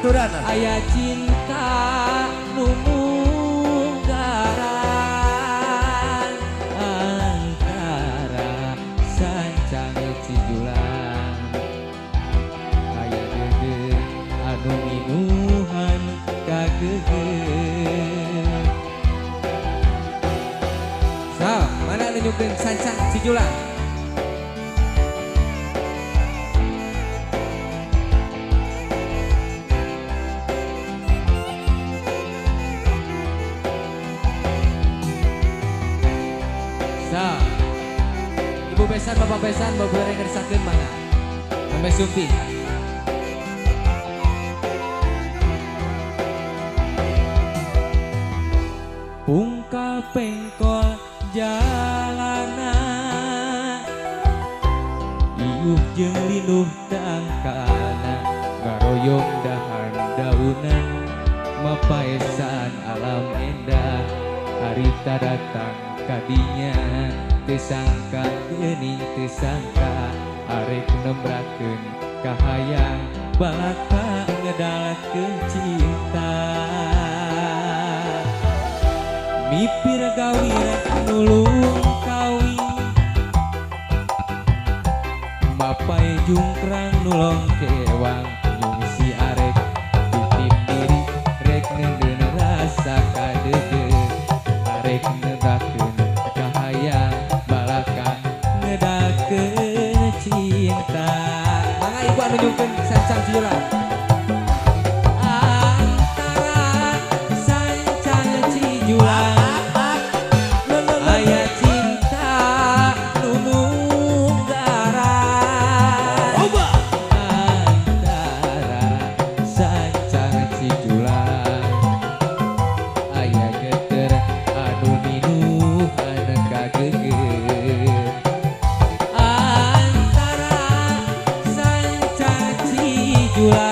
baturana aya cinta nu munggaran antara sancang cijulang aya dede anu minuhan kageger sa mana nunjukeun sancang cijulang Ibu besan, bapak besan, bapak yang ngersakeun mana? Sampai Sumpi. Pungka pengkol jalanan, iuh jeung linuh tangkana, ngaroyong dahan daunan, mapaesan alam endah, harita datang kadinya. Tesangka geuning tesangka arek nembrakeun kahayang balaka ngedalakeun cinta mipir gawir nulung kawin mapai jungkrang nulong kewang nyung si arek titip diri rek neudeun rasa kadeudeut arek nebrakeun kahayang ngedakeun cinta mangga ibu anu nyungkeun sancang cijulang antara sancang cijulang aya cinta nu munggaran antara sancang cijulang aya geter anu minuhan kageger antara sancang cijulang